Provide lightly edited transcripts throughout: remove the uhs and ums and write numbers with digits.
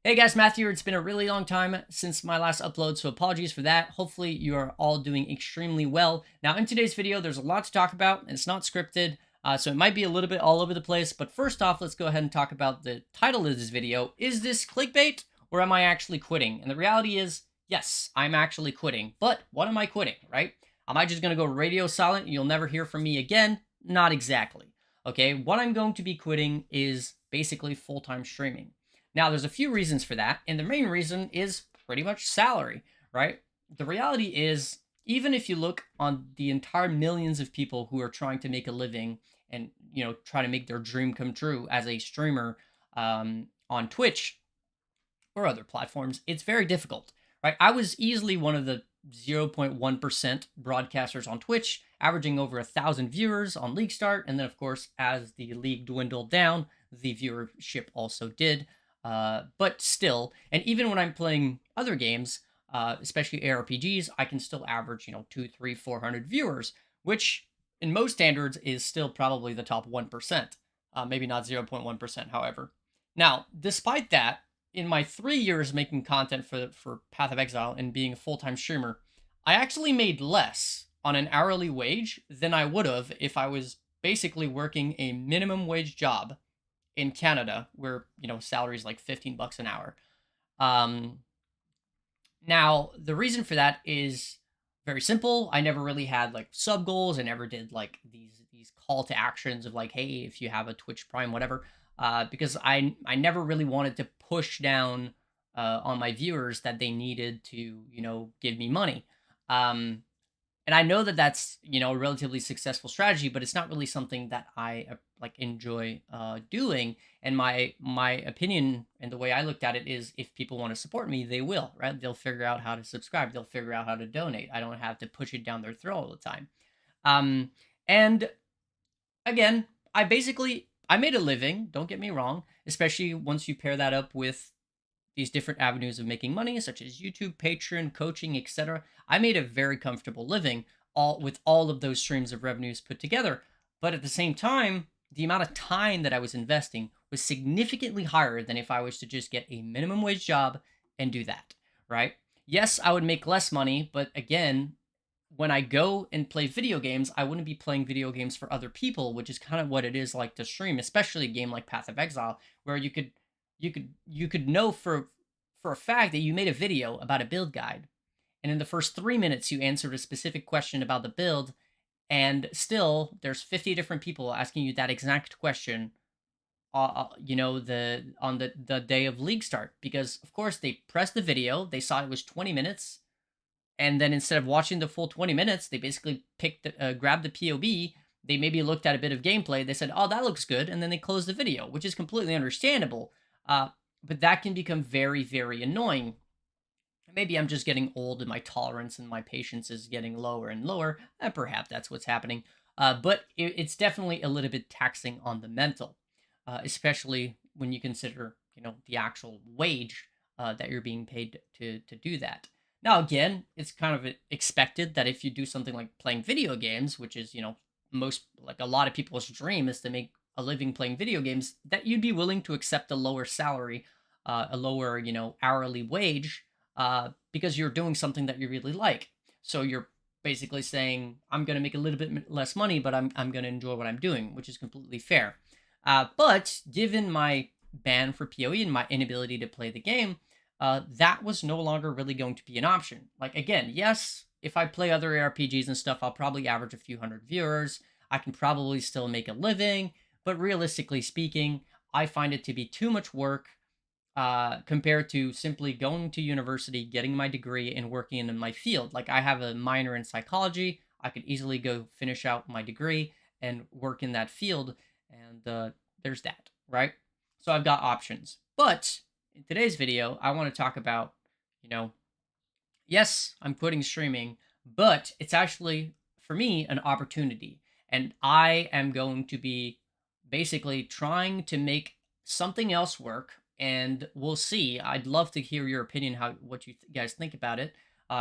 Hey guys, Matthew here. It's been a really long time since my last upload, so apologies for that. Hopefully you are all doing extremely well. Now in today's video, there's a lot to talk about, and it's not scripted, so it might be a little bit all over the place, but first off, let's go ahead and talk about the title of this video. Is this clickbait, or am I actually quitting? And the reality is, yes, I'm actually quitting, but what am I quitting, right? Am I just gonna go radio silent and you'll never hear from me again? Not exactly. Okay, what I'm going to be quitting is basically full-time streaming. Now, there's a few reasons for that, and the main reason is pretty much salary, right? The reality is, even if you look on the entire millions of people who are trying to make a living and try to make their dream come true as a streamer on Twitch or other platforms, it's very difficult, right? I was easily one of the 0.1% broadcasters on Twitch, averaging over 1,000 viewers on League Start, and then of course, as the league dwindled down, the viewership also did. But still, and even when I'm playing other games, especially ARPGs, I can still average, 2, 3, 400 viewers, which in most standards is still probably the top 1%. Maybe not 0.1%, however. Now, despite that, in my 3 years making content for Path of Exile and being a full-time streamer, I actually made less on an hourly wage than I would have if I was basically working a minimum wage job in Canada, where salary is like 15 bucks an hour. Um, Now the reason for that is very simple. I never really had like sub goals. I never did like these call to actions of like, hey, if you have a Twitch Prime, whatever. Because I never really wanted to push down on my viewers that they needed to give me money. Um, and I know that that's a relatively successful strategy, but it's not really something that I like enjoy doing. And my opinion and the way I looked at it is, if people want to support me, they will, right? They'll figure out how to subscribe. They'll figure out how to donate. I don't have to push it down their throat all the time. Um, and again, I made a living. Don't get me wrong, especially once you pair that up with these different avenues of making money, such as YouTube, Patreon, coaching, etc. I made a very comfortable living all of those streams of revenues put together. But at the same time, the amount of time that I was investing was significantly higher than if I was to just get a minimum wage job and do that, right? Yes, I would make less money, but again, when I go and play video games, I wouldn't be playing video games for other people, which is kind of what it is like to stream, especially a game like Path of Exile, where you could know for a fact that you made a video about a build guide, and in the first 3 minutes you answered a specific question about the build, and still there's 50 different people asking you that exact question the on the day of league start, because of course they pressed the video, they saw it was 20 minutes, and then instead of watching the full 20 minutes, they basically grabbed the POV. They maybe looked at a bit of gameplay. They said, "Oh, that looks good," and then they closed the video, which is completely understandable. But that can become very, very annoying. Maybe I'm just getting old and my tolerance and my patience is getting lower and lower. Perhaps that's what's happening. But it's definitely a little bit taxing on the mental, especially when you consider, the actual wage that you're being paid to do that. Now, again, it's kind of expected that if you do something like playing video games, which is, most like a lot of people's dream is to make a living playing video games, that you'd be willing to accept a lower salary, a lower, hourly wage, because you're doing something that you really like. So you're basically saying, I'm going to make a little bit less money, but I'm going to enjoy what I'm doing, which is completely fair. But given my ban for PoE and my inability to play the game, that was no longer really going to be an option. Like, again, yes, if I play other ARPGs and stuff, I'll probably average a few hundred viewers. I can probably still make a living, but realistically speaking, I find it to be too much work compared to simply going to university, getting my degree, and working in my field. Like, I have a minor in psychology. I could easily go finish out my degree and work in that field. And there's that, right? So I've got options. But in today's video, I want to talk about, you know, yes, I'm quitting streaming, but it's actually, for me, an opportunity. And I am going to be basically trying to make something else work, and we'll see. I'd love to hear your opinion, what you guys think about it,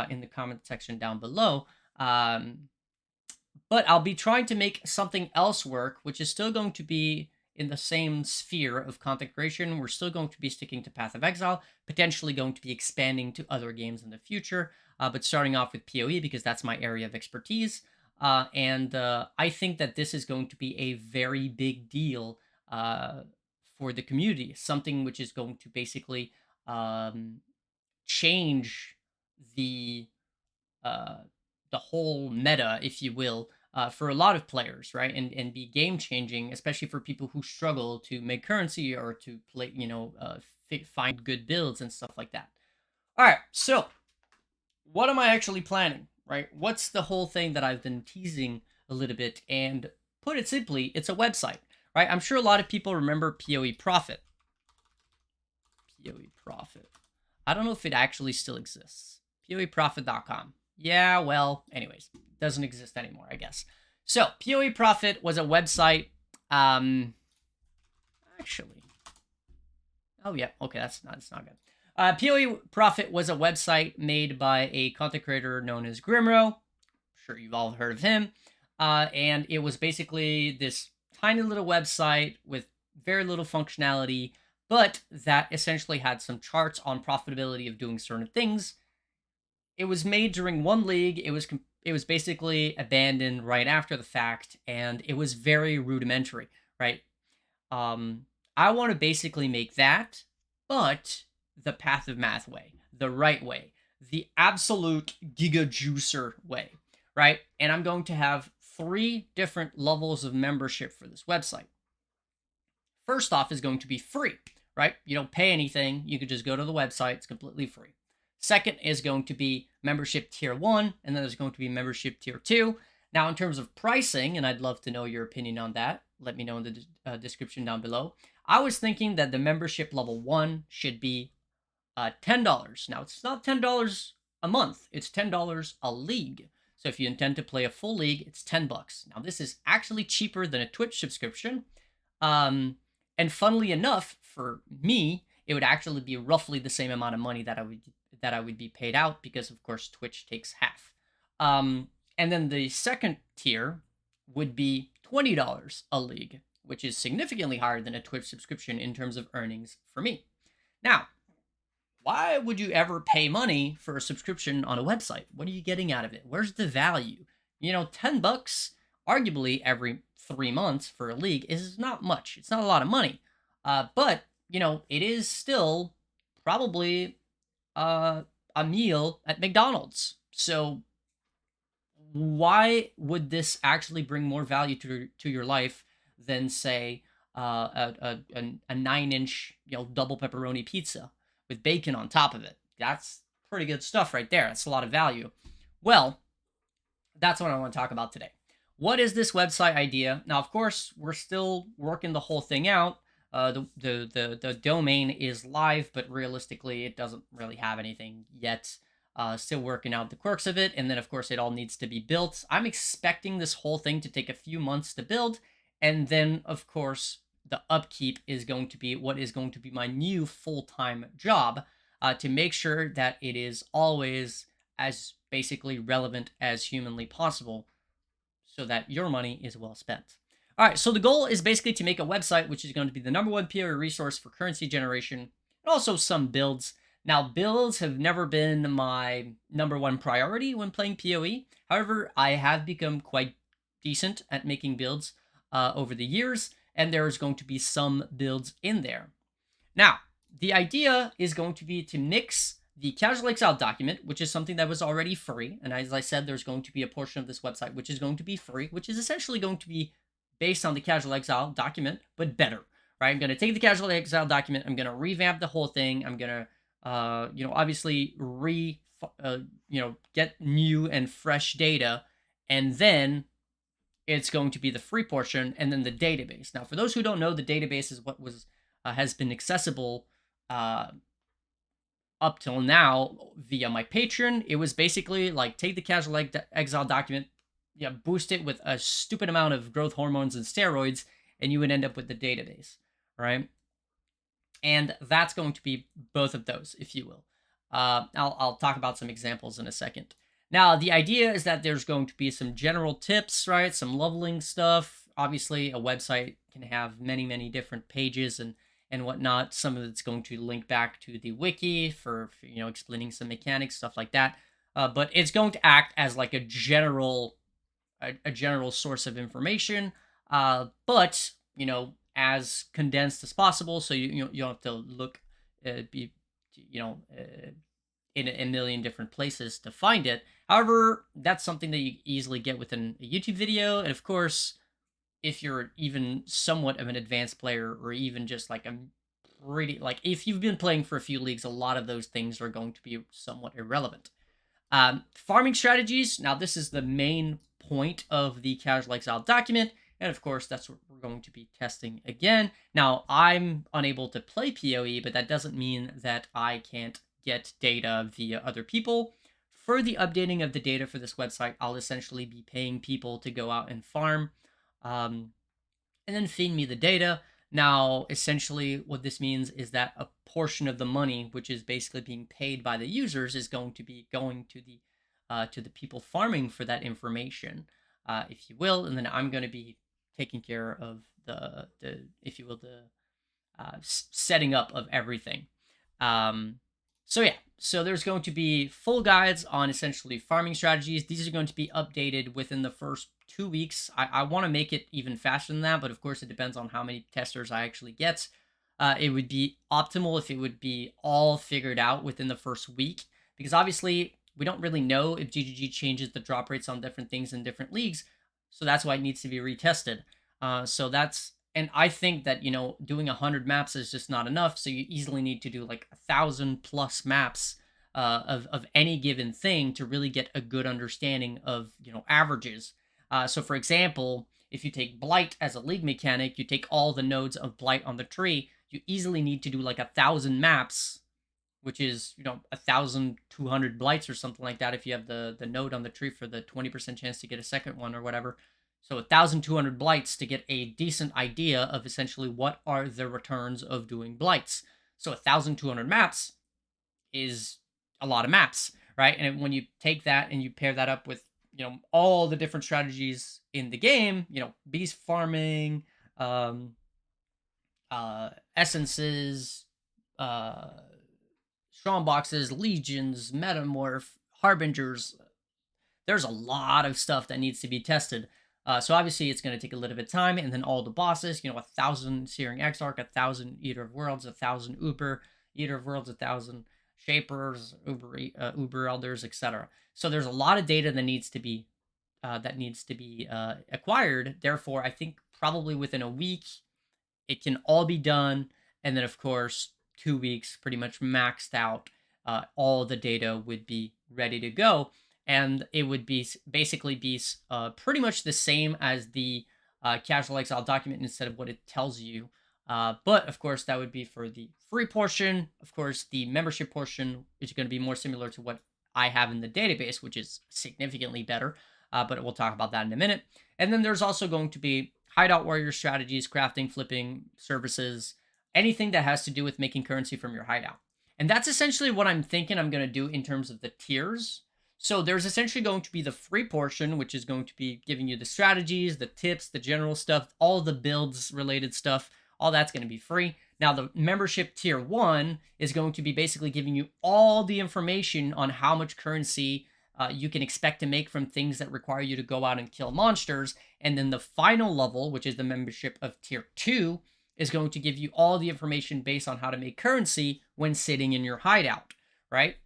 in the comment section down below. But I'll be trying to make something else work, which is still going to be in the same sphere of content creation. We're still going to be sticking to Path of Exile, potentially going to be expanding to other games in the future, but starting off with PoE because that's my area of expertise. And I think that this is going to be a very big deal for the community, something which is going to basically change the uh, the whole meta, if you will, for a lot of players, right? And be game changing, especially for people who struggle to make currency or to play, find good builds and stuff like that. All right, so what am I actually planning, right? What's the whole thing that I've been teasing a little bit? And put it simply, it's a website, right? I'm sure a lot of people remember PoE Profit. PoE Profit. I don't know if it actually still exists. PoEProfit.com. Yeah, well, anyways, doesn't exist anymore, I guess. So, PoE Profit was a website. Actually, oh yeah, okay, that's not good. PoE Profit was a website made by a content creator known as Grimro. I'm sure you've all heard of him. And it was basically this tiny little website with very little functionality, but that essentially had some charts on profitability of doing certain things. It was made during one league. It was basically abandoned right after the fact, and it was very rudimentary, right? I want to basically make that, but the Path of Math way, the right way, the absolute giga juicer way, right? And I'm going to have 3 different levels of membership for this website. First off is going to be free, right? You don't pay anything. You could just go to the website. It's completely free. Second is going to be membership tier 1, and then there's going to be membership tier 2. Now, in terms of pricing, and I'd love to know your opinion on that, let me know in the description down below. I was thinking that the membership level 1 should be $10. Now, it's not $10 a month. It's $10 a league. So if you intend to play a full league, it's $10. Now, this is actually cheaper than a Twitch subscription. And funnily enough, for me, it would actually be roughly the same amount of money that I would be paid out because, of course, Twitch takes half. And then the second tier would be $20 a league, which is significantly higher than a Twitch subscription in terms of earnings for me. Now, why would you ever pay money for a subscription on a website? What are you getting out of it? Where's the value? You know, $10, arguably every 3 months for a league is not much. It's not a lot of money. But, you know, it is still probably a meal at McDonald's. So why would this actually bring more value to your life than, say, a 9-inch double pepperoni pizza with bacon on top of it? That's pretty good stuff right there. That's a lot of value. Well, that's what I want to talk about today. What is this website idea? Now, of course, we're still working the whole thing out. The domain is live, but realistically, it doesn't really have anything yet. Still working out the quirks of it, and then of course it all needs to be built. I'm expecting this whole thing to take a few months to build, and then of course the upkeep is going to be what is going to be my new full-time job, to make sure that it is always as basically relevant as humanly possible, so that your money is well spent. All right, so the goal is basically to make a website which is going to be the #1 PoE resource for currency generation, and also some builds. Now, builds have never been my #1 priority when playing PoE. However, I have become quite decent at making builds over the years, and there's going to be some builds in there. Now, the idea is going to be to mix the Casual Exile document, which is something that was already free. And as I said, there's going to be a portion of this website which is going to be free, which is essentially going to be based on the Casual Exile document, but better, right? I'm going to take the Casual Exile document, I'm going to revamp the whole thing, I'm going to obviously get new and fresh data, and then it's going to be the free portion, and then the database. Now, for those who don't know, the database is what has been accessible up till now via my Patreon. It was basically like take the Casual Exile document, boost it with a stupid amount of growth hormones and steroids, and you would end up with the database, right? And that's going to be both of those, if you will. I'll talk about some examples in a second. Now, the idea is that there's going to be some general tips, right? Some leveling stuff. obviously a website can have many different pages and whatnot. Some of it's going to link back to the wiki for explaining some mechanics, stuff like that. But it's going to act as like a general source of information, but as condensed as possible, so you don't have to look, be you know uh, in a million different places to find it. However, that's something that you easily get within a YouTube video, and of course, if you're even somewhat of an advanced player, or even just like a pretty like if you've been playing for a few leagues, a lot of those things are going to be somewhat irrelevant. Farming strategies. Now, this is the main point of the Casual Exile document. And of course, that's what we're going to be testing again. Now, I'm unable to play PoE, but that doesn't mean that I can't get data via other people. For the updating of the data for this website, I'll essentially be paying people to go out and farm. Um, and then feed me the data. Now, essentially, what this means is that a portion of the money, which is basically being paid by the users, is going to be going to the people farming for that information, if you will. And then I'm going to be taking care of the if you will setting up of everything. So yeah, so there's going to be full guides on essentially farming strategies. These are going to be updated within the first 2 weeks. I want to make it even faster than that, but of course it depends on how many testers I actually get. It would be optimal if it would be all figured out within the first week, because obviously we don't really know if GGG changes the drop rates on different things in different leagues. So that's why it needs to be retested. And I think that doing 100 maps is just not enough. So you easily need to do like 1,000+ maps of any given thing to really get a good understanding of averages. So for example, if you take Blight as a league mechanic, you take all the nodes of Blight on the tree, you easily need to do like 1,000 maps, which is 1,200 blights or something like that if you have the node on the tree for the 20% chance to get a second one or whatever. So 1,200 blights to get a decent idea of essentially what are the returns of doing blights. So 1,200 maps is a lot of maps, right? And when you take that and you pair that up with all the different strategies in the game, beast farming, essences, uh strong boxes, legions, metamorph, harbingers. There's a lot of stuff that needs to be tested. So obviously it's going to take a little bit of time, and then all the bosses, 1,000 Searing Exarch, 1,000 Eater of Worlds, 1,000 Uber, Eater of Worlds, 1,000 Shapers, Uber Elders, etc. So there's a lot of data that needs to be acquired. Therefore, I think probably within a week it can all be done, and then of course 2 weeks pretty much maxed out. All the data would be ready to go, and it would be basically be pretty much the same as the Casual Exile document instead of what it tells you. But of course, that would be for the free portion. Of course, the membership portion is going to be more similar to what I have in the database, which is significantly better. But we'll talk about that in a minute. And then there's also going to be hideout warrior strategies, crafting, flipping, services, anything that has to do with making currency from your hideout. And that's essentially what I'm thinking I'm going to do in terms of the tiers. So there's essentially going to be the free portion, which is going to be giving you the strategies, the tips, the general stuff, all the builds related stuff. All that's going to be free. Now, the membership tier 1 is going to be basically giving you all the information on how much currency you can expect to make from things that require you to go out and kill monsters. And then the final level, which is the membership of tier 2, is going to give you all the information based on how to make currency when sitting in your hideout, right?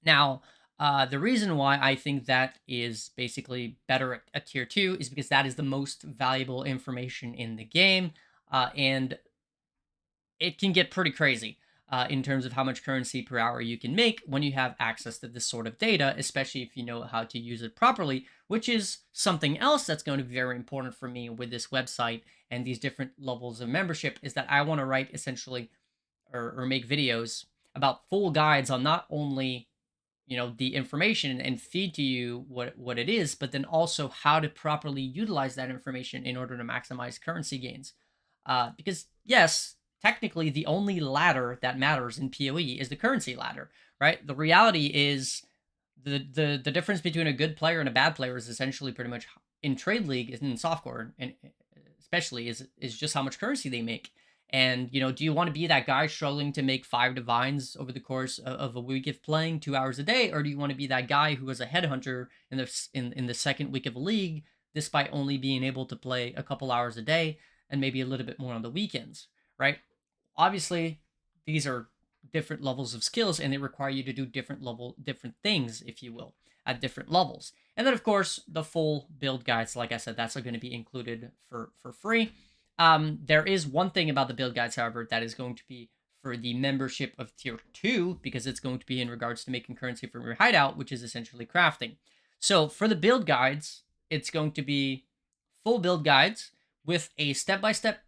Now, the reason why I think that is basically better at tier 2 is because that is the most valuable information in the game, and it can get pretty crazy in terms of how much currency per hour you can make when you have access to this sort of data, especially if you know how to use it properly, which is something else that's going to be very important for me with this website and these different levels of membership, is that I want to write essentially or make videos about full guides on not only the information and feed to you what it is, but then also how to properly utilize that information in order to maximize currency gains. Because yes, technically the only ladder that matters in PoE is the currency ladder, right? The reality is the difference between a good player and a bad player is essentially pretty much in Trade League and in softcore, and especially is just how much currency they make. And do you want to be that guy struggling to make 5 divines over the course of a week of playing 2 hours a day, or do you want to be that guy who was a headhunter in the second week of a league, despite only being able to play a couple hours a day and maybe a little bit more on the weekends, right? Obviously, these are different levels of skills, and they require you to do different things, if you will, at different levels. And then, of course, the full build guides, like I said, that's going to be included for free. There is one thing about the build guides, however, that is going to be for the membership of tier 2, because it's going to be in regards to making currency from your hideout, which is essentially crafting. So for the build guides, it's going to be full build guides with a step-by-step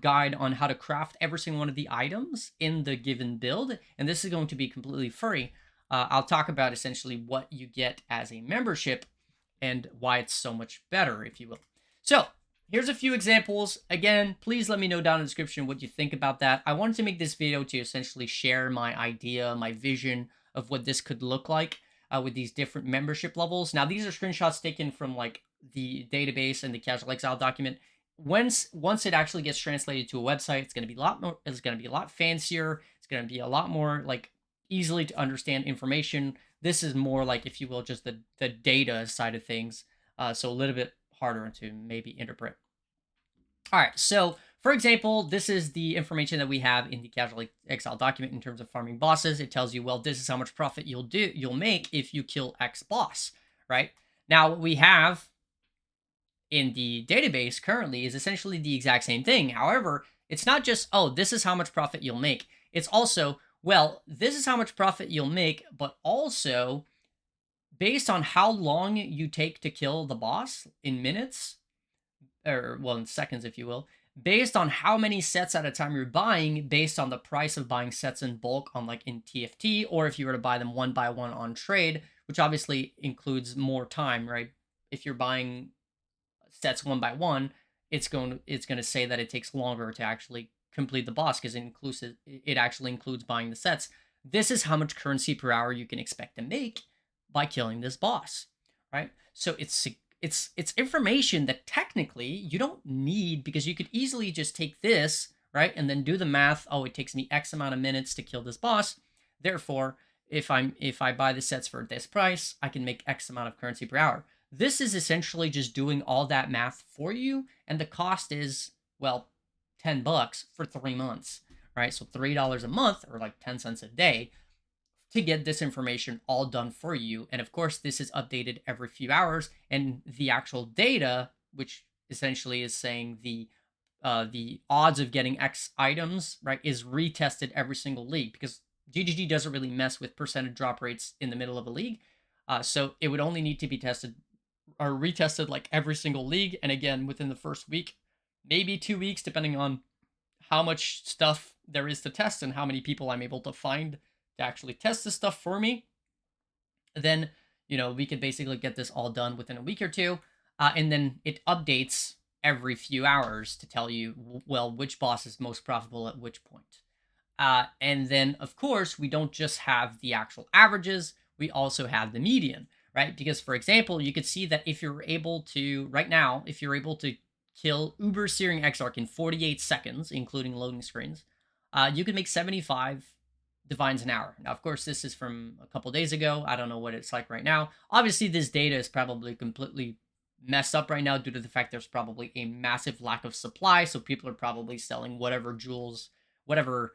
guide on how to craft every single one of the items in the given build, and this is going to be completely free. I'll talk about essentially what you get as a membership and why it's so much better, if you will. So here's a few examples. Again, please let me know down in the description what you think about that. I wanted to make this video to essentially share my idea, my vision of what this could look like with these different membership levels. Now, these are screenshots taken from like the database and the Casual Exile document. Once it actually gets translated to a website, it's going to be a lot more. It's going to be a lot fancier. It's going to be a lot more like easily to understand information. This is more like, if you will, just the data side of things. So a little bit harder to maybe interpret. All right, so for example, this is the information that we have in the Casual Exile document in terms of farming bosses. It tells you, well, this is how much profit you'll make if you kill X boss, right? Now, what we have in the database currently is essentially the exact same thing. However, it's not just, oh, this is how much profit you'll make. It's also, well, this is how much profit you'll make, but also based on how long you take to kill the boss in minutes, or well, in seconds, if you will, based on how many sets at a time you're buying, based on the price of buying sets in bulk on like in TFT, or if you were to buy them one by one on trade, which obviously includes more time, right? If you're buying sets one by one, it's going to say that it takes longer to actually complete the boss because it actually includes buying the sets. This is how much currency per hour you can expect to make by killing this boss, right? So it's information that technically you don't need, because you could easily just take this, right, and then do the math. Oh, it takes me X amount of minutes to kill this boss. Therefore, if I buy the sets for this price, I can make X amount of currency per hour. This is essentially just doing all that math for you, and the cost is, well, $10 for 3 months, right? So $3 a month, or like 10 cents a day, to get this information all done for you. And of course, this is updated every few hours, and the actual data, which essentially is saying the odds of getting X items, right, is retested every single league, because GGG doesn't really mess with percentage drop rates in the middle of a league. So it would only need to be tested or retested like every single league, and again within the first week, maybe 2 weeks, depending on how much stuff there is to test and how many people I'm able to find to actually test this stuff for me. Then we could basically get this all done within a week or two, and then it updates every few hours to tell you, well, which boss is most profitable at which point. And then of course, we don't just have the actual averages, we also have the median, right? Because for example, you could see that if you're able to, right now, if you're able to kill Uber Searing Exarch in 48 seconds, including loading screens, you could make 75 divines an hour. Now, of course, this is from a couple days ago. I don't know what it's like right now. Obviously, this data is probably completely messed up right now due to the fact there's probably a massive lack of supply. So people are probably selling whatever jewels, whatever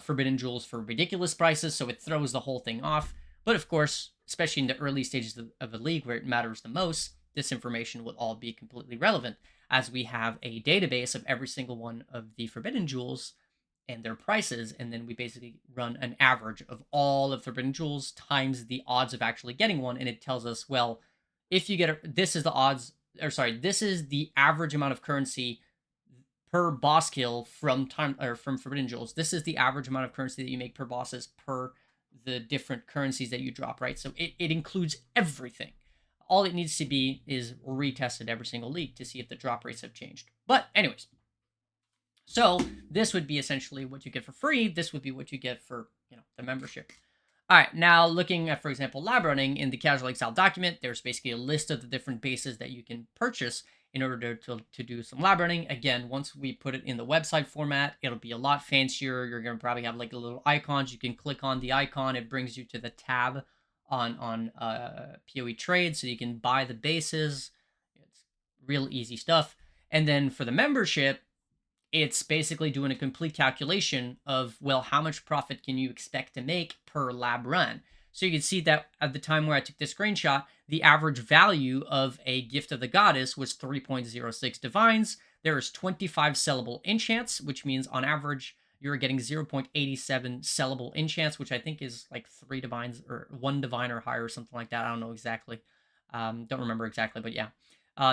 forbidden jewels for ridiculous prices. So it throws the whole thing off. But of course, especially in the early stages of a league where it matters the most, this information will all be completely relevant, as we have a database of every single one of the forbidden jewels and their prices, and then we basically run an average of all of forbidden jewels times the odds of actually getting one, and it tells us, well, if you get this is the odds, or sorry, this is the average amount of currency per boss kill from forbidden jewels. This is the average amount of currency that you make per bosses per the different currencies that you drop, right? So it includes everything. All it needs to be is retested every single league to see if the drop rates have changed. But anyways, so this would be essentially what you get for free. This would be what you get for the membership. All right, now looking at, for example, lab running in the casual Excel document, there's basically a list of the different bases that you can purchase in order to do some lab running. Again, once we put it in the website format, it'll be a lot fancier. You're going to probably have like a little icons. You can click on the icon. It brings you to the tab on PoE trade, so you can buy the bases. It's real easy stuff. And then for the membership, it's basically doing a complete calculation of, well, how much profit can you expect to make per lab run? So you can see that at the time where I took this screenshot, the average value of a Gift of the Goddess was 3.06 divines. There is 25 sellable enchants, which means on average, you're getting 0.87 sellable enchants, which I think is like 3 divines or 1 divine or higher or something like that. I don't know exactly. Don't remember exactly, but yeah.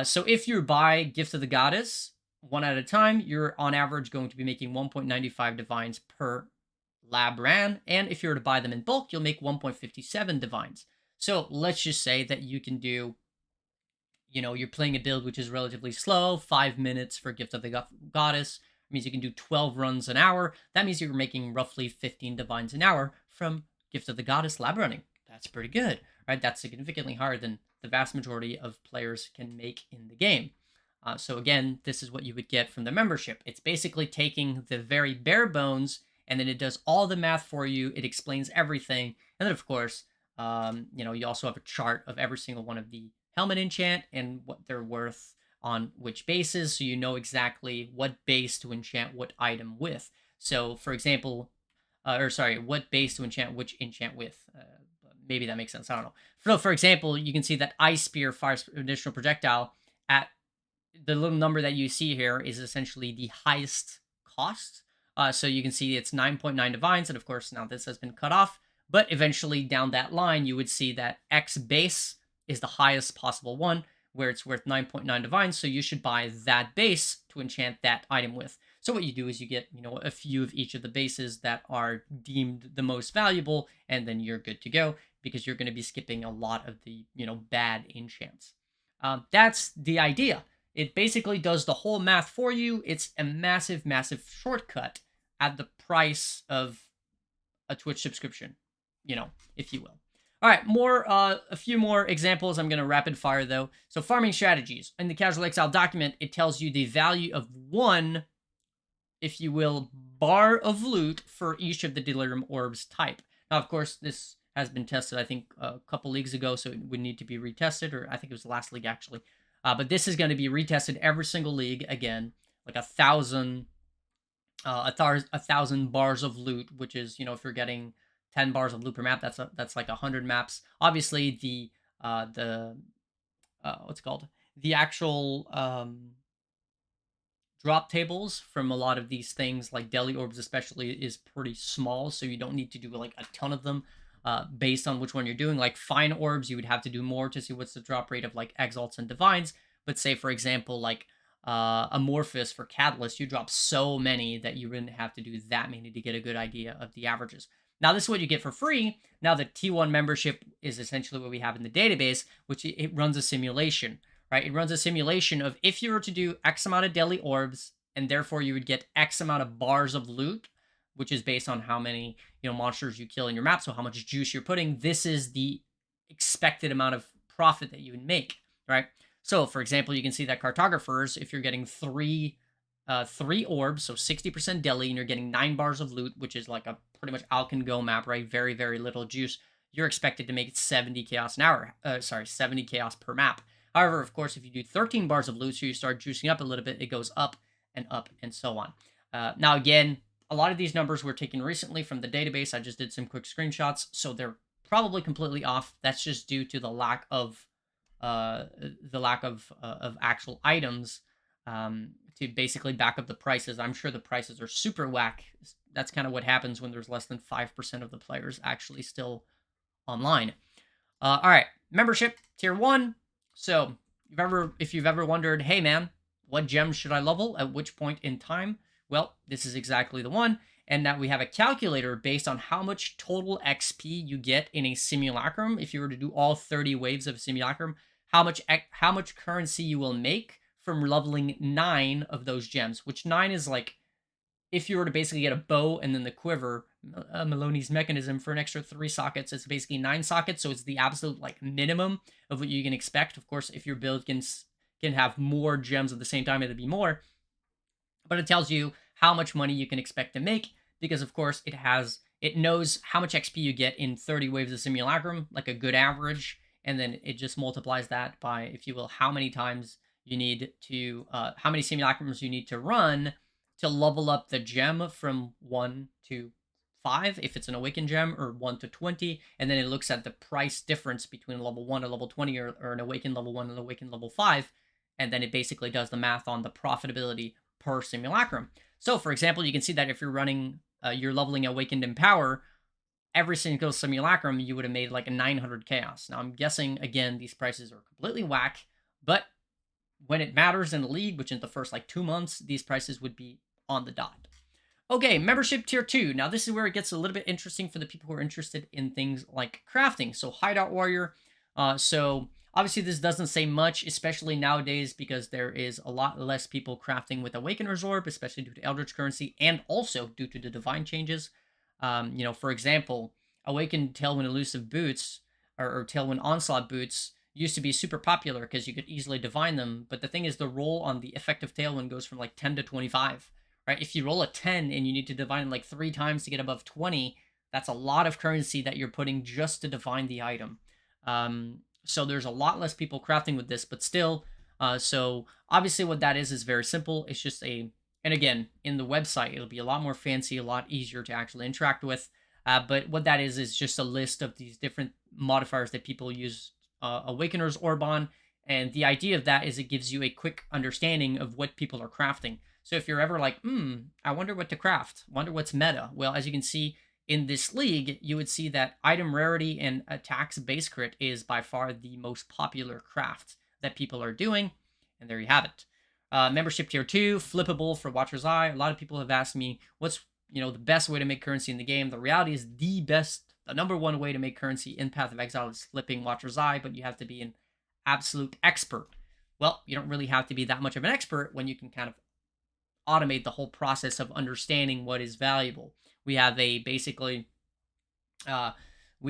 So if you buy Gift of the Goddess, one at a time, you're on average going to be making 1.95 divines per lab ran. And if you were to buy them in bulk, you'll make 1.57 divines. So let's just say that you can do, you're playing a build which is relatively slow, 5 minutes for Gift of the Goddess. It means you can do 12 runs an hour. That means you're making roughly 15 divines an hour from Gift of the Goddess lab running. That's pretty good, right? That's significantly higher than the vast majority of players can make in the game. So again, this is what you would get from the membership. It's basically taking the very bare bones, and then it does all the math for you. It explains everything. And then, of course, you also have a chart of every single one of the helmet enchant and what they're worth on which bases, so you know exactly what base to enchant what item with. So, for example, what base to enchant which enchant with. Maybe that makes sense. I don't know. For example, you can see that Ice Spear fires additional projectile at the little number that you see here is essentially the highest cost. So you can see it's 9.9 divines, and of course now this has been cut off, but eventually down that line you would see that X base is the highest possible one, where it's worth 9.9 divines, so you should buy that base to enchant that item with. So what you do is you get, a few of each of the bases that are deemed the most valuable, and then you're good to go, because you're going to be skipping a lot of the, bad enchants. That's the idea. It basically does the whole math for you. It's a massive, massive shortcut at the price of a Twitch subscription, if you will. All right, a few more examples. I'm going to rapid fire though. So farming strategies. In the Casual Exile document, it tells you the value of one, if you will, bar of loot for each of the Delirium Orbs type. Now, of course, this has been tested, I think, a couple leagues ago, so it would need to be retested, or I think it was the last league, actually. But this is going to be retested every single league again, like 1,000 bars of loot, which is, if you're getting 10 bars of loot per map, that's like 100 maps. Obviously, the what's it called? The actual drop tables from a lot of these things, like Deli Orbs especially, is pretty small, so you don't need to do like a ton of them. Based on which one you're doing. Like Fine Orbs, you would have to do more to see what's the drop rate of like Exalts and Divines. But say, for example, like Amorphous for Catalyst, you drop so many that you wouldn't have to do that many to get a good idea of the averages. Now, this is what you get for free. Now, the T1 membership is essentially what we have in the database, which it runs a simulation, right? It runs a simulation of if you were to do X amount of Deli Orbs, and therefore you would get X amount of bars of loot, which is based on how many monsters you kill in your map, so how much juice you're putting. This is the expected amount of profit that you would make, right? So, for example, you can see that Cartographers, if you're getting three orbs, so 60% deli, and you're getting 9 bars of loot, which is like a pretty much Alcan Go map, right? Very, very little juice. You're expected to make 70 chaos an hour. 70 chaos per map. However, of course, if you do 13 bars of loot, so you start juicing up a little bit, it goes up, and so on. Now, again, a lot of these numbers were taken recently from the database. I just did some quick screenshots, so they're probably completely off. That's just due to the lack of actual items to basically back up the prices. I'm sure the prices are super whack. That's kind of what happens when there's less than 5% of the players actually still online. All right, membership tier 1. So if you've ever wondered, hey man, what gems should I level at which point in time? Well, this is exactly the one. And now we have a calculator based on how much total XP you get in a simulacrum. If you were to do all 30 waves of simulacrum, how much currency you will make from leveling 9 of those gems, which 9 is like, if you were to basically get a bow and then the quiver, Maloney's mechanism for an extra 3 sockets, it's basically 9 sockets. So it's the absolute like minimum of what you can expect. Of course, if your build can have more gems at the same time, it'd be more. But it tells you how much money you can expect to make because, of course, it knows how much XP you get in 30 waves of simulacrum, like a good average, and then it just multiplies that by, if you will, how many times you need to, how many simulacrums you need to run to level up the gem from 1 to 5 if it's an awakened gem, or 1 to 20, and then it looks at the price difference between level 1 and level 20, or an awakened level 1 and awakened level 5, and then it basically does the math on the profitability per simulacrum. So, for example, you can see that if you're running, you're leveling Awakened in Power, every single simulacrum, you would have made like a 900 chaos. Now, I'm guessing, again, these prices are completely whack, but when it matters in the league, which in the first like 2 months, these prices would be on the dot. Okay, membership tier 2. Now, this is where it gets a little bit interesting for the people who are interested in things like crafting. So, Hideout Warrior. So, obviously, this doesn't say much, especially nowadays, because there is a lot less people crafting with Awakener's Orb, especially due to Eldritch currency, and also due to the divine changes. For example, Awakened Tailwind Elusive Boots, or Tailwind Onslaught Boots, used to be super popular because you could easily divine them. But the thing is, the roll on the effective Tailwind goes from like 10 to 25. Right? If you roll a 10 and you need to divine like 3 times to get above 20, that's a lot of currency that you're putting just to divine the item. So there's a lot less people crafting with this, but still, so obviously what that is very simple. It's just and again, in the website, it'll be a lot more fancy, a lot easier to actually interact with. But what that is just a list of these different modifiers that people use Awakener's Orb on. And the idea of that is it gives you a quick understanding of what people are crafting. So if you're ever like, I wonder what to craft, wonder what's meta. Well, as you can see in this league, you would see that item rarity and attacks base crit is by far the most popular craft that people are doing. And there you have it. Membership tier 2, flippable for Watcher's Eye. A lot of people have asked me what's the best way to make currency in the game. The reality is the number one way to make currency in Path of Exile is flipping Watcher's Eye, but you have to be an absolute expert. Well, you don't really have to be that much of an expert when you can kind of automate the whole process of understanding what is valuable. We have we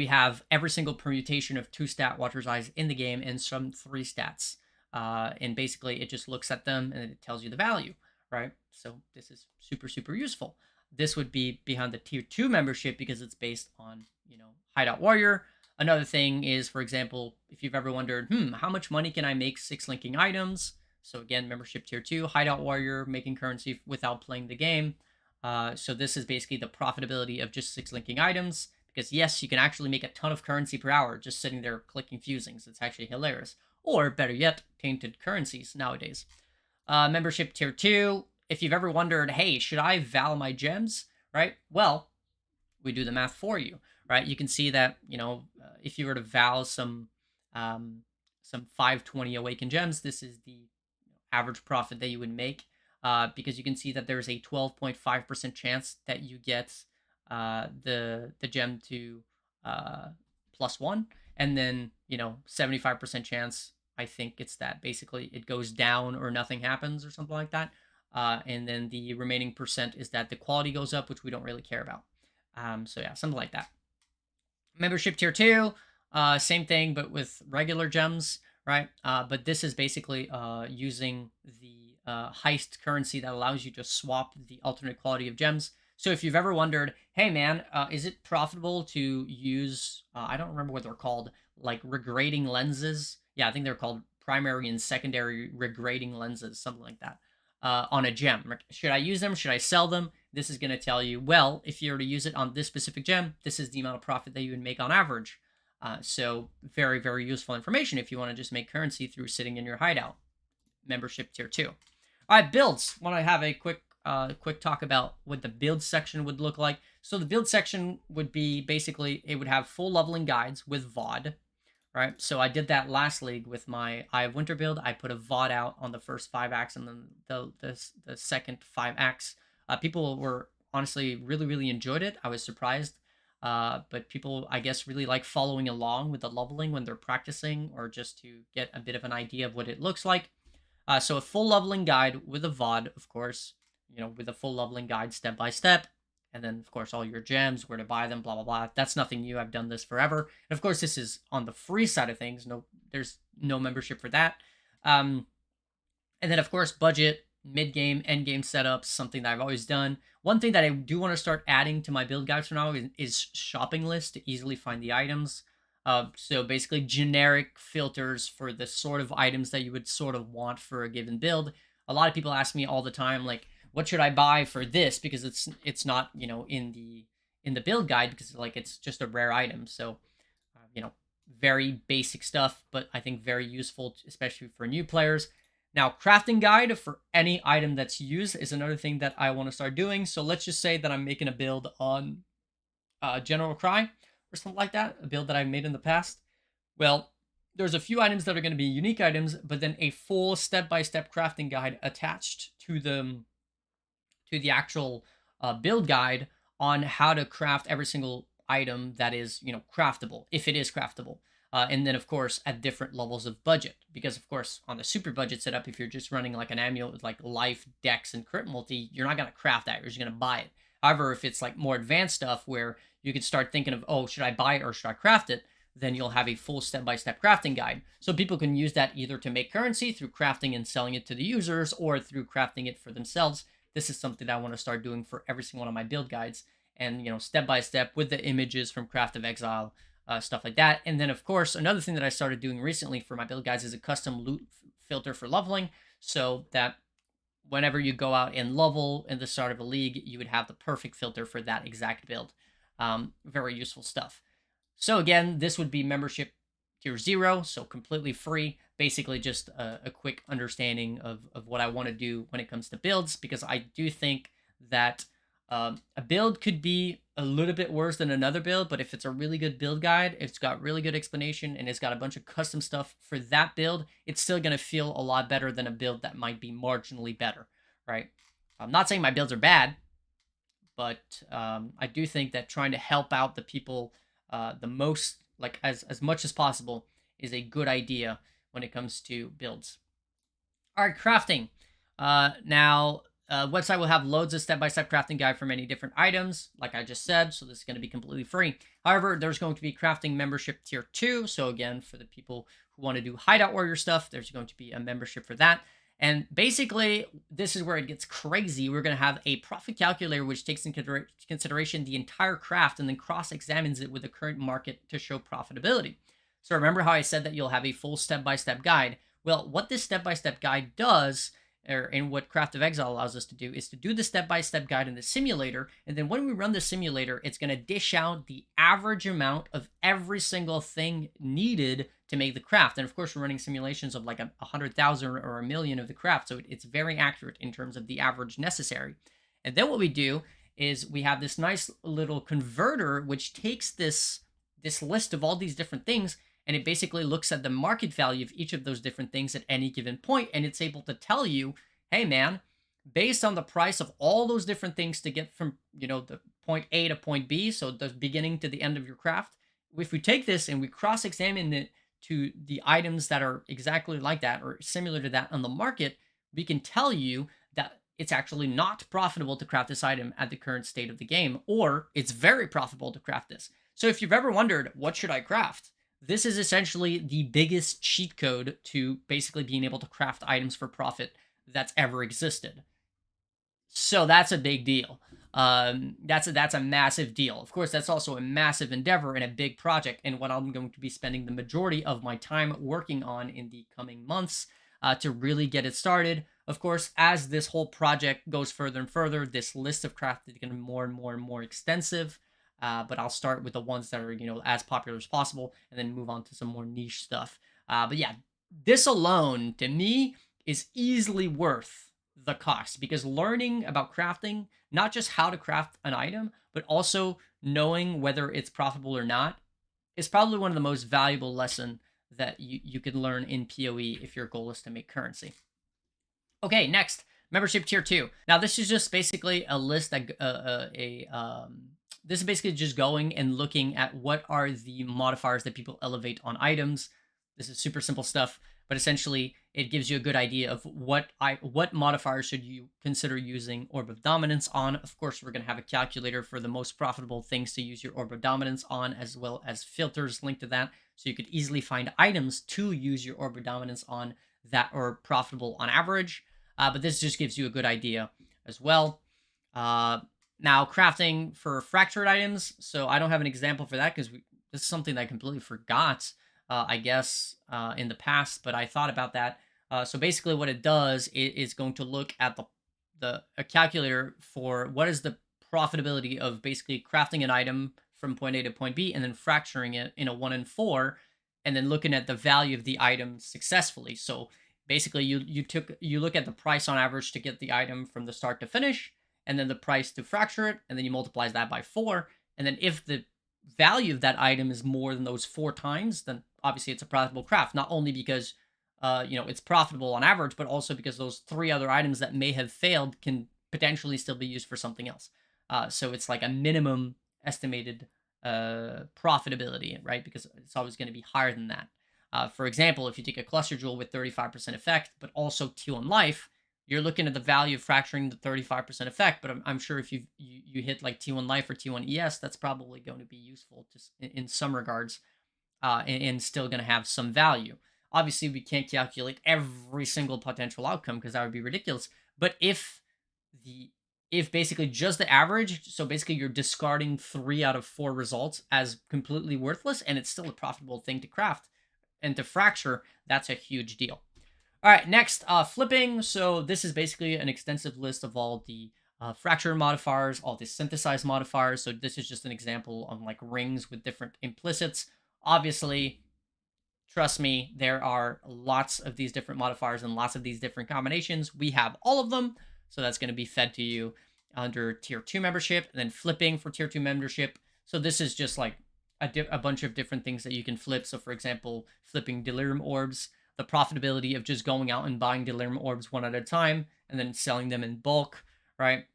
have every single permutation of 2-stat Watcher's Eyes in the game and some 3 stats. And basically it just looks at them and it tells you the value, right? So this is super, super useful. This would be behind the tier 2 membership because it's based on, Hideout Warrior. Another thing is, for example, if you've ever wondered, how much money can I make 6 linking items? So again, membership tier 2, Hideout Warrior, making currency without playing the game. So this is basically the profitability of just 6 linking items. Because yes, you can actually make a ton of currency per hour just sitting there clicking fusings. It's actually hilarious. Or better yet, tainted currencies nowadays. Membership tier 2, if you've ever wondered, hey, should I val my gems? Right? Well, we do the math for you. Right? You can see that, if you were to val some 520 awakened gems, this is the average profit that you would make, because you can see that there's a 12.5% chance that you get the gem to +1, and then 75% chance, I think it's that basically it goes down or nothing happens or something like that, and then the remaining percent is that the quality goes up, which we don't really care about. So yeah, something like that. Membership tier 2, same thing but with regular gems, right? But this is basically using the heist currency that allows you to swap the alternate quality of gems. So if you've ever wondered, hey man, is it profitable to use, I don't remember what they're called, like regrading lenses? Yeah, I think they're called primary and secondary regrading lenses, something like that, on a gem. Should I use them? Should I sell them? This is going to tell you, well, if you were to use it on this specific gem, this is the amount of profit that you would make on average. So very, very useful information if you want to just make currency through sitting in your hideout. Membership tier 2. All right, builds. Want to have a quick talk about what the build section would look like. So the build section would be basically, it would have full leveling guides with VOD, right? So I did that last league with my Eye of Winter build. I put a VOD out on the first 5 acts and then the second 5 acts. People were honestly really enjoyed it. I was surprised. But people, I guess, really like following along with the leveling when they're practicing or just to get a bit of an idea of what it looks like. So a full leveling guide with a VOD, of course, with a full leveling guide step by step. And then, of course, all your gems, where to buy them, blah, blah, blah. That's nothing new. I've done this forever. And of course, this is on the free side of things. No, there's no membership for that. Um, and then, of course, budget, mid game, end game setups, something that I've always done. One thing that I do want to start adding to my build guides for now is shopping lists to easily find the items. So basically, generic filters for the sort of items that you would sort of want for a given build. A lot of people ask me all the time, like, what should I buy for this? Because it's not in the build guide, because like it's just a rare item. So very basic stuff, but I think very useful, especially for new players. Now, crafting guide for any item that's used is another thing that I want to start doing. So let's just say that I'm making a build on General Cry or something like that, a build that I made in the past. Well, there's a few items that are going to be unique items, but then a full step-by-step crafting guide attached to the actual build guide on how to craft every single item that is craftable, if it is craftable. And then, of course, at different levels of budget. Because, of course, on the super budget setup, if you're just running like an amulet with like life, dex, and crit multi, you're not going to craft that. You're just going to buy it. However, if it's like more advanced stuff where you could start thinking of, oh, should I buy it or should I craft it? Then you'll have a full step-by-step crafting guide. So people can use that either to make currency through crafting and selling it to the users, or through crafting it for themselves. This is something that I want to start doing for every single one of my build guides. And, step by step with the images from Craft of Exile, stuff like that. And then, of course, another thing that I started doing recently for my build guides is a custom loot filter for leveling, so that whenever you go out and level in the start of a league, you would have the perfect filter for that exact build. Very useful stuff. So again, this would be membership tier 0, so completely free. Basically just a quick understanding of what I want to do when it comes to builds, because I do think that a build could be a little bit worse than another build, but if it's a really good build guide, it's got really good explanation, and it's got a bunch of custom stuff for that build, it's still going to feel a lot better than a build that might be marginally better, right? I'm not saying my builds are bad, but I do think that trying to help out the people the most, like as much as possible, is a good idea when it comes to builds. All right, crafting. Now, website will have loads of step-by-step crafting guide for many different items, like I just said, so this is going to be completely free. However, there's going to be crafting membership tier 2, so again, for the people who want to do hideout warrior stuff, there's going to be a membership for that. And basically, this is where it gets crazy. We're going to have a profit calculator which takes into consideration the entire craft and then cross-examines it with the current market to show profitability. So remember how I said that you'll have a full step-by-step guide? Well, what this step-by-step guide does, and what Craft of Exile allows us to do, is to do the step-by-step guide in the simulator, and then when we run the simulator, it's going to dish out the average amount of every single thing needed to make the craft. And of course, we're running simulations of like 100,000 or 1,000,000 of the craft, so it's very accurate in terms of the average necessary. And then what we do is we have this nice little converter which takes this list of all these different things, and it basically looks at the market value of each of those different things at any given point, and it's able to tell you, hey man, based on the price of all those different things to get from the point A to point B, so the beginning to the end of your craft, if we take this and we cross-examine it to the items that are exactly like that or similar to that on the market, we can tell you that it's actually not profitable to craft this item at the current state of the game, or it's very profitable to craft this. So if you've ever wondered, what should I craft? This is essentially the biggest cheat code to basically being able to craft items for profit that's ever existed. So that's a big deal. That's a massive deal. Of course, that's also a massive endeavor and a big project, and what I'm going to be spending the majority of my time working on in the coming months to really get it started. Of course, as this whole project goes further and further, this list of craft is going to be more and more and more extensive. But I'll start with the ones that are, as popular as possible, and then move on to some more niche stuff. But yeah, this alone, to me, is easily worth the cost, because learning about crafting, not just how to craft an item, but also knowing whether it's profitable or not, is probably one of the most valuable lessons that you can learn in PoE if your goal is to make currency. Okay, next, membership tier 2. Now, this is just basically a list that this is basically just going and looking at what are the modifiers that people elevate on items. This is super simple stuff, but essentially it gives you a good idea of what modifiers should you consider using Orb of Dominance on. Of course, we're going to have a calculator for the most profitable things to use your Orb of Dominance on, as well as filters linked to that, so you could easily find items to use your Orb of Dominance on that are profitable on average. But this just gives you a good idea as well. Now, crafting for fractured items. So I don't have an example for that because this is something that I completely forgot, I guess, in the past, but I thought about that. So basically what it does is going to look at a calculator for what is the profitability of basically crafting an item from point A to point B and then fracturing it in a 1 in 4 and then looking at the value of the item successfully. So basically you look at the price on average to get the item from the start to finish, and then the price to fracture it, and then you multiply that by 4. And then if the value of that item is more than those 4 times, then obviously it's a profitable craft. Not only because it's profitable on average, but also because those 3 other items that may have failed can potentially still be used for something else. So it's like a minimum estimated profitability, right? Because it's always going to be higher than that. For example, if you take a cluster jewel with 35% effect, but also T1 life, you're looking at the value of fracturing the 35% effect, but I'm sure if you hit like T1 life or T1 ES, that's probably going to be useful just in some regards, and still going to have some value. Obviously, we can't calculate every single potential outcome because that would be ridiculous. But if basically just the average, so basically you're discarding 3 out of 4 results as completely worthless, and it's still a profitable thing to craft and to fracture, that's a huge deal. All right, next, flipping. So this is basically an extensive list of all the fracture modifiers, all the synthesized modifiers. So this is just an example of like rings with different implicits. Obviously, trust me, there are lots of these different modifiers and lots of these different combinations. We have all of them, so that's going to be fed to you under tier 2 membership, and then flipping for tier 2 membership. So this is just like a bunch of different things that you can flip. So for example, flipping delirium orbs, the profitability of just going out and buying delirium orbs one at a time and then selling them in bulk, right?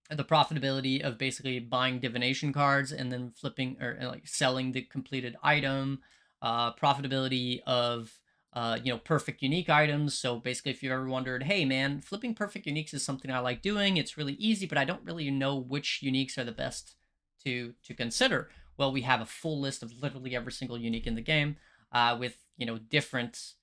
The profitability of basically buying divination cards and then flipping or like selling the completed item, profitability of perfect unique items. So basically, if you've ever wondered, hey man, flipping perfect uniques is something I like doing. It's really easy, but I don't really know which uniques are the best to consider. Well, we have a full list of literally every single unique in the game, with different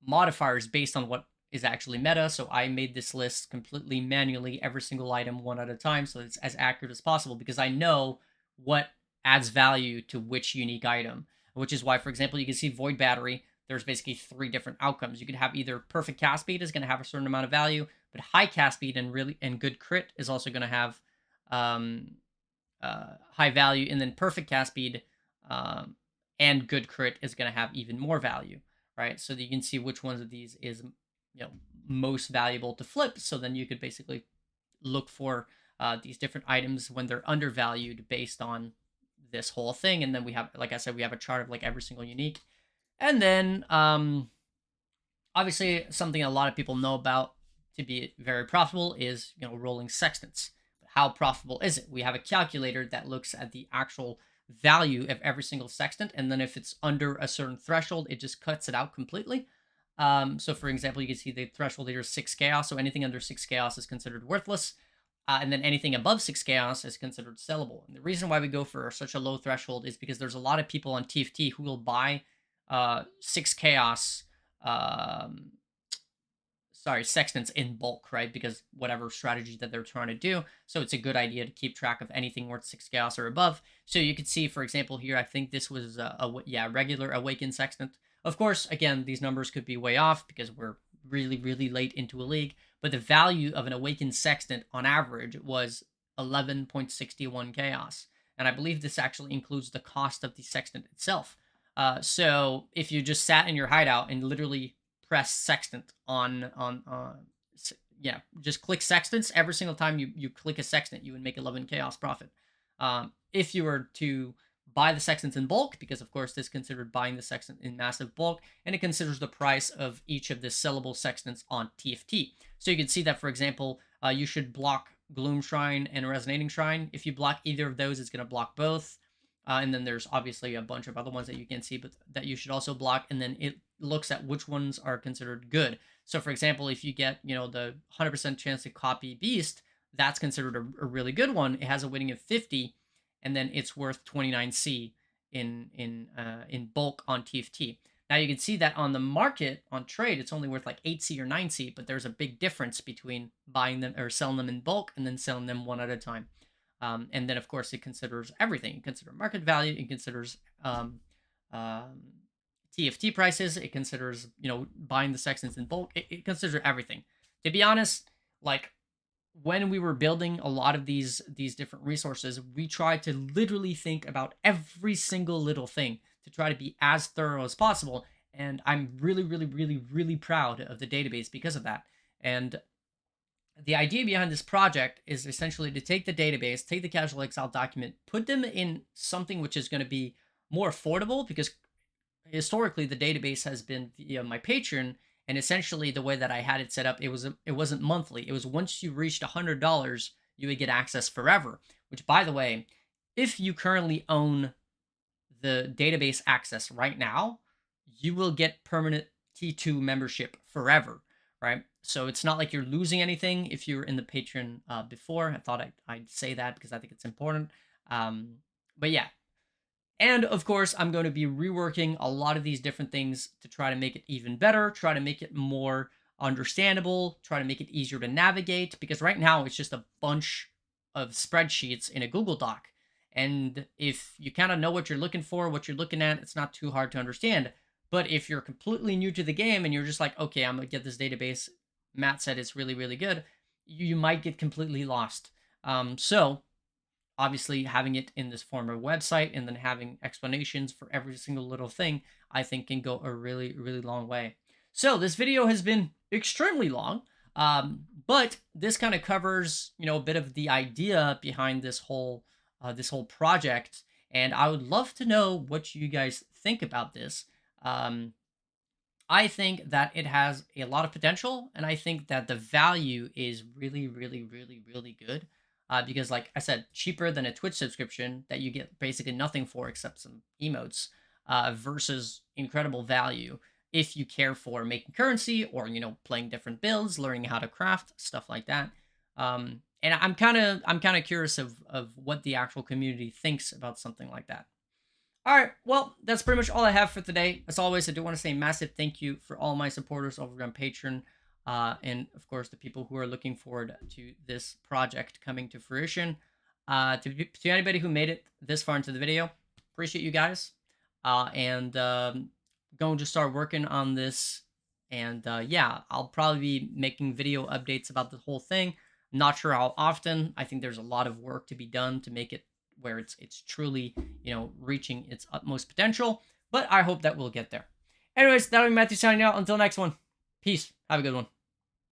modifiers based on what is actually meta. So I made this list completely manually, every single item one at a time, so it's as accurate as possible because I know what adds value to which unique item. Which is why, for example, you can see Void Battery. There's basically 3 different outcomes. You could have either perfect cast speed is going to have a certain amount of value, but high cast speed and good crit is also going to have high value, and then perfect cast speed and good crit is going to have even more value, right? So that you can see which ones of these is most valuable to flip. So then you could basically look for these different items when they're undervalued based on this whole thing. And then we have, like I said, we have a chart of like every single unique. And then obviously something a lot of people know about to be very profitable is rolling sextants. But how profitable is it? We have a calculator that looks at the actual value of every single sextant, and then if it's under a certain threshold, it just cuts it out completely. So for example, you can see the threshold here is 6 chaos, so anything under 6 chaos is considered worthless, and then anything above 6 chaos is considered sellable. And the reason why we go for such a low threshold is because there's a lot of people on TFT who will buy 6 chaos sextants in bulk, right? Because whatever strategy that they're trying to do. So it's a good idea to keep track of anything worth 6 chaos or above. So you could see, for example, here, I think this was a regular awakened sextant. Of course, again, these numbers could be way off because we're really, really late into a league, but the value of an awakened sextant on average was 11.61 chaos. And I believe this actually includes the cost of the sextant itself. So if you just sat in your hideout and literally press sextant just click sextants every single time you click a sextant, you would make 11 chaos profit. If you were to buy the sextants in bulk, because of course this is considered buying the sextant in massive bulk, and it considers the price of each of the sellable sextants on TFT. So you can see that, for example, you should block Gloom Shrine and Resonating Shrine. If you block either of those, it's going to block both. And then there's obviously a bunch of other ones that you can see, but that you should also block. And then it looks at which ones are considered good. So for example, if you get, the 100% chance to copy Beast, that's considered a really good one. It has a weighting of 50, and then it's worth 29C in bulk on TFT. Now you can see that on the market on trade, it's only worth like 8C or 9C, but there's a big difference between buying them or selling them in bulk and then selling them one at a time. And then of course it considers everything. It considers market value. It considers TFT prices. It considers buying the sections in bulk. It considers everything. To be honest, like when we were building a lot of these different resources, we tried to literally think about every single little thing to try to be as thorough as possible. And I'm really, really, really, really proud of the database because of that. And the idea behind this project is essentially to take the database, take the casual Excel document, put them in something which is going to be more affordable, because historically the database has been via my Patreon, and essentially the way that I had it set up, it wasn't monthly. It was once you reached $100, you would get access forever. Which, by the way, if you currently own the database access right now, you will get permanent T2 membership forever, right? So it's not like you're losing anything if you're in the Patreon before. I thought I'd say that because I think it's important. But yeah. And of course, I'm going to be reworking a lot of these different things to try to make it even better, try to make it more understandable, try to make it easier to navigate, because right now it's just a bunch of spreadsheets in a Google Doc. And if you kind of know what you're looking for, what you're looking at, it's not too hard to understand. But if you're completely new to the game and you're just like, okay, I'm going to get this database, Matt said it's really, really good, you might get completely lost. So obviously having it in this form of website and then having explanations for every single little thing, I think can go a really, really long way. So this video has been extremely long, but this kind of covers, a bit of the idea behind this whole project. And I would love to know what you guys think about this. I think that it has a lot of potential, and I think that the value is really, really, really, really good. Because, like I said, cheaper than a Twitch subscription that you get basically nothing for except some emotes, versus incredible value if you care for making currency or playing different builds, learning how to craft stuff like that. And I'm kind of curious of what the actual community thinks about something like that. All right, well, that's pretty much all I have for today. As always, I do want to say a massive thank you for all my supporters over on Patreon. And of course, the people who are looking forward to this project coming to fruition. To anybody who made it this far into the video, appreciate you guys. And going to start working on this. And yeah, I'll probably be making video updates about the whole thing. Not sure how often. I think there's a lot of work to be done to make it where it's truly, reaching its utmost potential. But I hope that we'll get there. Anyways, that'll be Matthew signing out. Until next one. Peace. Have a good one.